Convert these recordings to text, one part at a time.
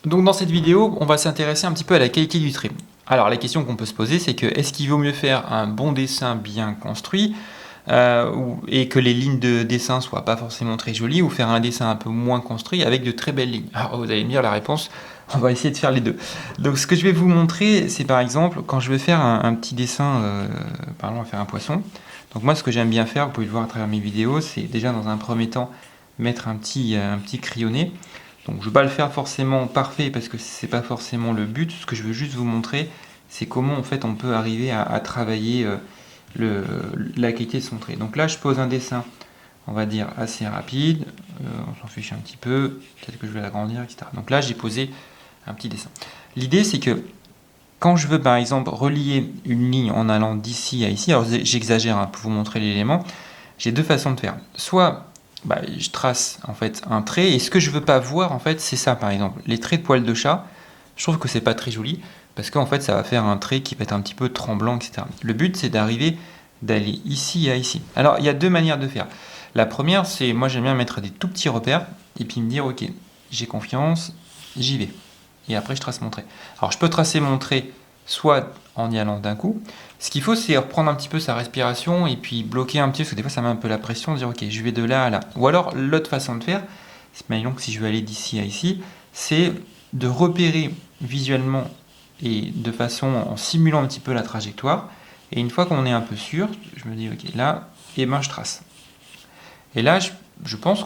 Donc dans cette vidéo, on va s'intéresser un petit peu à la qualité du trait. Alors la question qu'on peut se poser, c'est que est-ce qu'il vaut mieux faire un bon dessin bien construit et que les lignes de dessin soient pas forcément très jolies, ou faire un dessin un peu moins construit avec de très belles lignes? Alors vous allez me dire la réponse, on va essayer de faire les deux. Donc ce que je vais vous montrer, c'est par exemple quand je vais faire un petit dessin, par exemple on va faire un poisson. Donc moi ce que j'aime bien faire, vous pouvez le voir à travers mes vidéos, c'est déjà dans un premier temps mettre un petit crayonné. Donc je ne vais pas le faire forcément parfait parce que c'est pas forcément le but. Ce que je veux juste vous montrer, c'est comment en fait on peut arriver à travailler la qualité de son trait. Donc là je pose un dessin, on va dire assez rapide, on s'en fiche un petit peu, peut-être que je vais l'agrandir, etc. Donc là j'ai posé un petit dessin. L'idée c'est que quand je veux par exemple relier une ligne en allant d'ici à ici, alors j'exagère pour vous montrer l'élément, j'ai deux façons de faire. Soit je trace en fait un trait, et ce que je veux pas voir en fait c'est ça, par exemple les traits de poil de chat. Je trouve que c'est pas très joli parce qu'en fait ça va faire un trait qui va être un petit peu tremblant, etc. Le but c'est d'aller ici à ici. Alors il y a deux manières de faire. La première, c'est moi j'aime bien mettre des tout petits repères et puis me dire ok, j'ai confiance, j'y vais, et après je trace mon trait. Alors je peux tracer mon trait soit en y allant d'un coup. Ce qu'il faut, c'est reprendre un petit peu sa respiration et puis bloquer un petit peu, parce que des fois ça met un peu la pression, de dire ok, je vais de là à là. Ou alors l'autre façon de faire, imaginons que si je veux aller d'ici à ici, c'est de repérer visuellement et de façon en simulant un petit peu la trajectoire. Et une fois qu'on est un peu sûr, je me dis ok, là, et ben je trace. Et là, je pense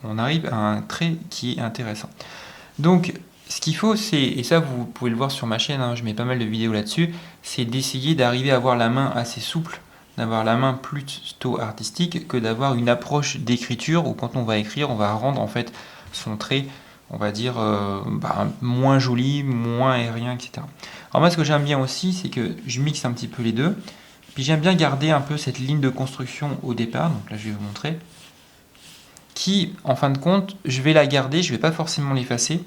on arrive à un trait qui est intéressant. Donc ce qu'il faut, c'est, et ça vous pouvez le voir sur ma chaîne, je mets pas mal de vidéos là-dessus, c'est d'essayer d'arriver à avoir la main assez souple, d'avoir la main plutôt artistique que d'avoir une approche d'écriture où quand on va écrire, on va rendre en fait son trait, on va dire, moins joli, moins aérien, etc. Alors moi ce que j'aime bien aussi, c'est que je mixe un petit peu les deux, puis j'aime bien garder un peu cette ligne de construction au départ, donc là je vais vous montrer, qui, en fin de compte, je vais la garder, je ne vais pas forcément l'effacer,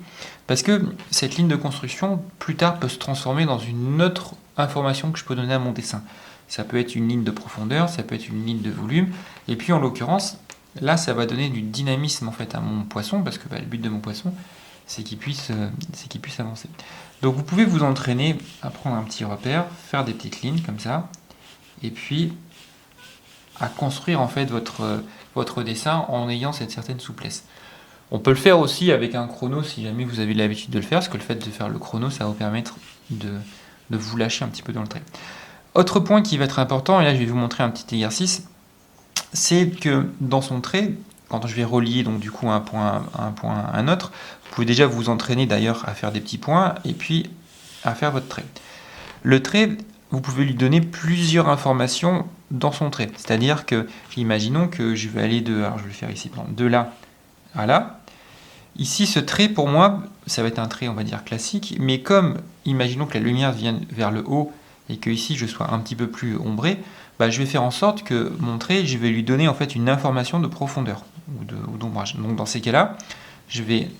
parce que cette ligne de construction, plus tard, peut se transformer dans une autre information que je peux donner à mon dessin. Ça peut être une ligne de profondeur, ça peut être une ligne de volume, et puis en l'occurrence, là, ça va donner du dynamisme en fait à mon poisson, parce que le but de mon poisson, c'est qu'il puisse avancer. Donc vous pouvez vous entraîner à prendre un petit repère, faire des petites lignes comme ça, et puis à construire en fait votre dessin en ayant cette certaine souplesse. On peut le faire aussi avec un chrono si jamais vous avez l'habitude de le faire, parce que le fait de faire le chrono, ça va vous permettre de vous lâcher un petit peu dans le trait. Autre point qui va être important, et là je vais vous montrer un petit exercice, c'est que dans son trait, quand je vais relier donc du coup un point à un autre, vous pouvez déjà vous entraîner d'ailleurs à faire des petits points et puis à faire votre trait. Le trait, vous pouvez lui donner plusieurs informations dans son trait. C'est-à-dire que, imaginons que je vais aller alors je vais le faire ici, de là à là. Ici, ce trait, pour moi, ça va être un trait, on va dire, classique, mais comme, imaginons que la lumière vienne vers le haut et que ici je sois un petit peu plus ombré, je vais faire en sorte que mon trait, je vais lui donner en fait une information de profondeur ou d'ombrage. Donc dans ces cas-là,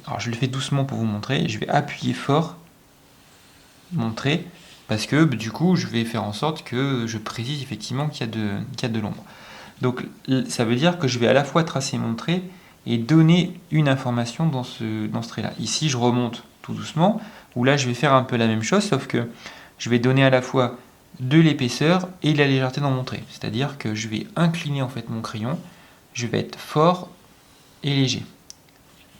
alors je le fais doucement pour vous montrer, je vais appuyer fort mon trait, parce que du coup je vais faire en sorte que je précise effectivement qu'il y a de l'ombre. Donc ça veut dire que je vais à la fois tracer mon trait et donner une information dans ce trait-là. Ici je remonte tout doucement, où là je vais faire un peu la même chose, sauf que je vais donner à la fois de l'épaisseur et de la légèreté dans mon trait. C'est-à-dire que je vais incliner en fait mon crayon, je vais être fort et léger.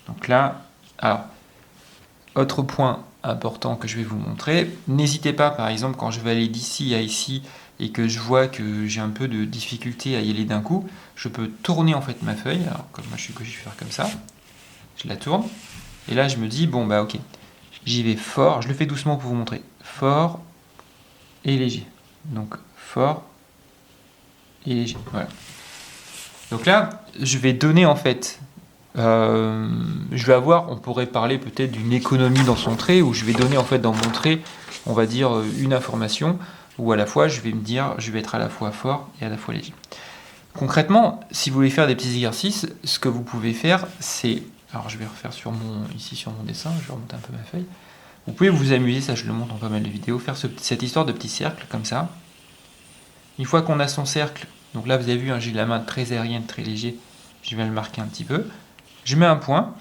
Donc là, alors, autre point important que je vais vous montrer, n'hésitez pas par exemple quand je vais aller d'ici à ici et que je vois que j'ai un peu de difficulté à y aller d'un coup, je peux tourner en fait ma feuille. Alors comme moi je suis gaucher, je vais faire comme ça, je la tourne et là je me dis bon ok, j'y vais fort, je le fais doucement pour vous montrer, fort et léger, donc fort et léger, voilà. Donc là je vais donner en fait je vais avoir, on pourrait parler peut-être d'une économie dans son trait, où je vais donner en fait dans mon trait, on va dire une information, où à la fois je vais me dire, je vais être à la fois fort et à la fois léger. Concrètement, si vous voulez faire des petits exercices, ce que vous pouvez faire, c'est, alors je vais refaire ici sur mon dessin, je vais remonter un peu ma feuille. Vous pouvez vous amuser, ça je le montre dans pas mal de vidéos, faire cette histoire de petits cercles comme ça. Une fois qu'on a son cercle, donc là vous avez vu, j'ai la main très aérienne, très léger, je vais le marquer un petit peu. Je mets un point.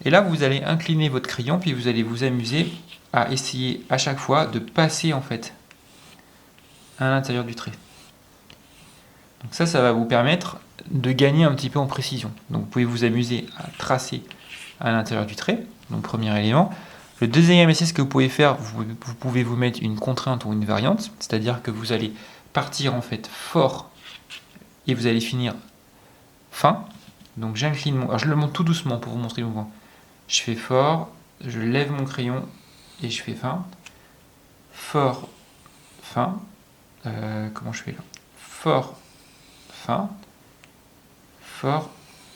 Et là, vous allez incliner votre crayon, puis vous allez vous amuser à essayer à chaque fois de passer en fait à l'intérieur du trait. Donc ça va vous permettre de gagner un petit peu en précision. Donc vous pouvez vous amuser à tracer à l'intérieur du trait, donc premier élément. Le deuxième essai, ce que vous pouvez faire, vous pouvez vous mettre une contrainte ou une variante, c'est-à-dire que vous allez partir en fait fort et vous allez finir fin. Donc j'incline mon... Alors je le monte tout doucement pour vous montrer le mouvement. Je fais fort, je lève mon crayon et je fais fin. Fort, fin. Comment je fais là? Fort, fin. Fort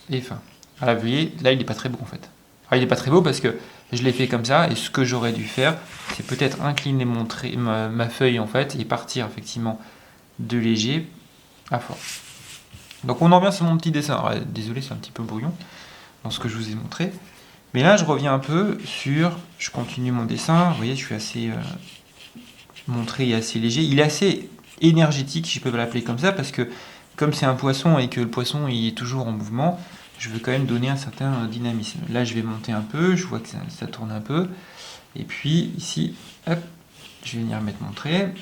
et fin. Alors vous voyez, là il n'est pas très beau en fait. Alors il n'est pas très beau parce que je l'ai fait comme ça et ce que j'aurais dû faire, c'est peut-être incliner ma feuille en fait et partir effectivement de léger à fort. Donc on en revient sur mon petit dessin. Alors, désolé, c'est un petit peu brouillon dans ce que je vous ai montré. Mais là, je reviens un peu sur... Je continue mon dessin. Vous voyez, je suis assez montré et assez léger. Il est assez énergétique, si je peux l'appeler comme ça, parce que comme c'est un poisson et que le poisson il est toujours en mouvement, je veux quand même donner un certain dynamisme. Là, je vais monter un peu. Je vois que ça tourne un peu. Et puis, ici, hop, je vais venir mettre mon trait.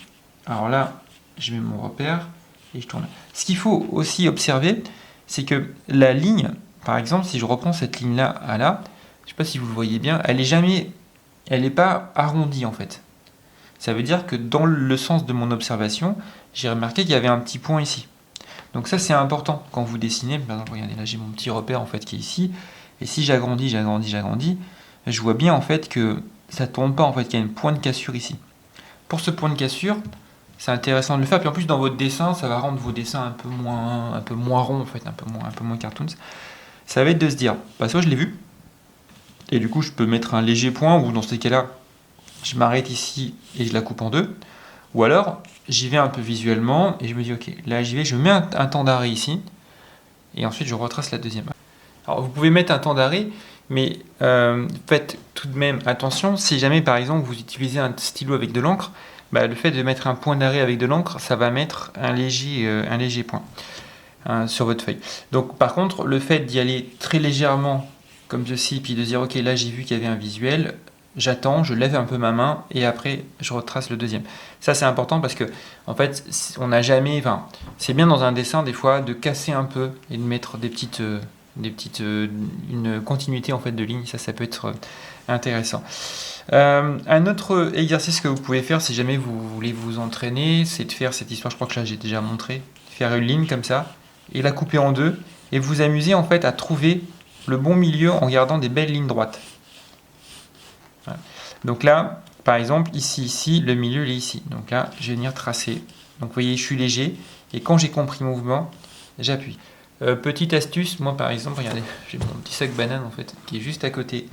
Alors là, je mets mon repère et je tourne. Ce qu'il faut aussi observer, c'est que la ligne, par exemple, si je reprends cette ligne-là à là, je ne sais pas si vous le voyez bien, elle n'est pas arrondie en fait. Ça veut dire que dans le sens de mon observation, j'ai remarqué qu'il y avait un petit point ici. Donc ça c'est important quand vous dessinez. Par exemple, regardez, là j'ai mon petit repère en fait qui est ici. Et si j'agrandis, je vois bien en fait que ça ne tourne pas en fait, qu'il y a un point de cassure ici. Pour ce point de cassure, c'est intéressant de le faire. Puis en plus dans votre dessin, ça va rendre vos dessins un peu moins ronds en fait, un peu moins cartoons. Ça va être de se dire, bah ça je l'ai vu. Et du coup je peux mettre un léger point ou dans ces cas-là, je m'arrête ici et je la coupe en deux. Ou alors, j'y vais un peu visuellement et je me dis, ok, là j'y vais, je mets un temps d'arrêt ici et ensuite je retrace la deuxième. Alors vous pouvez mettre un temps d'arrêt, mais faites tout de même attention, si jamais par exemple vous utilisez un stylo avec de l'encre, bah, le fait de mettre un point d'arrêt avec de l'encre, ça va mettre un léger point sur votre feuille. Donc par contre, le fait d'y aller très légèrement comme ceci, puis de dire, ok, là j'ai vu qu'il y avait un visuel, j'attends, je lève un peu ma main et après je retrace le deuxième. Ça c'est important parce que en fait on n'a jamais, enfin c'est bien dans un dessin des fois de casser un peu et de mettre une continuité en fait de ligne. Ça peut être intéressant. Un autre exercice que vous pouvez faire si jamais vous voulez vous entraîner, c'est de faire cette histoire. Je crois que là j'ai déjà montré, faire une ligne comme ça et la couper en deux et vous amuser en fait à trouver le bon milieu en gardant des belles lignes droites. Voilà. Donc là, par exemple, ici, le milieu il est ici. Donc là, je vais venir tracer. Donc vous voyez, je suis léger. Et quand j'ai compris mon mouvement, j'appuie. Petite astuce, moi par exemple, regardez, j'ai mon petit sac banane en fait, qui est juste à côté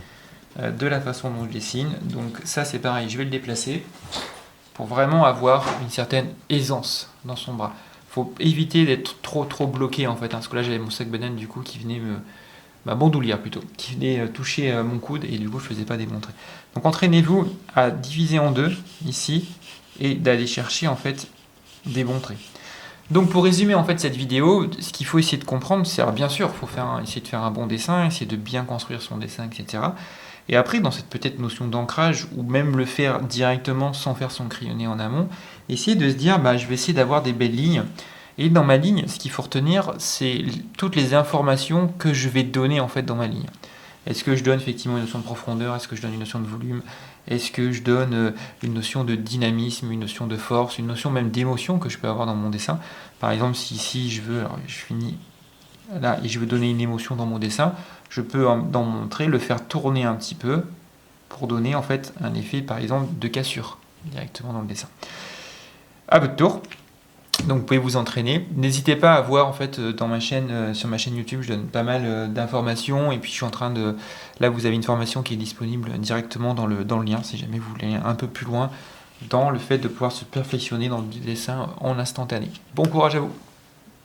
de la façon dont je dessine. Donc ça c'est pareil, je vais le déplacer pour vraiment avoir une certaine aisance dans son bras. Il faut éviter d'être trop bloqué en fait, hein, parce que là j'avais mon sac banane du coup qui venait ma bandoulière plutôt, qui venait toucher mon coude et du coup je ne faisais pas démontrer. Donc entraînez-vous à diviser en deux ici et d'aller chercher en fait des bons traits. Donc pour résumer en fait cette vidéo, ce qu'il faut essayer de comprendre, c'est alors bien sûr, il faut essayer de faire un bon dessin, essayer de bien construire son dessin, etc. Et après, dans cette peut-être notion d'ancrage, ou même le faire directement sans faire son crayonné en amont, essayer de se dire, bah, je vais essayer d'avoir des belles lignes. Et dans ma ligne, ce qu'il faut retenir, c'est toutes les informations que je vais donner en fait dans ma ligne. Est-ce que je donne effectivement une notion de profondeur? Est-ce que je donne une notion de volume? Est-ce que je donne une notion de dynamisme, une notion de force, une notion même d'émotion que je peux avoir dans mon dessin? Par exemple, si ici je veux, alors je finis là et je veux donner une émotion dans mon dessin, je peux dans mon trait le faire tourner un petit peu pour donner en fait un effet par exemple de cassure directement dans le dessin. À votre tour. Donc vous pouvez vous entraîner. N'hésitez pas à voir en fait dans ma chaîne, sur ma chaîne YouTube, je donne pas mal d'informations et puis je suis en train de... Là vous avez une formation qui est disponible directement dans le lien si jamais vous voulez aller un peu plus loin dans le fait de pouvoir se perfectionner dans le dessin en instantané. Bon courage à vous!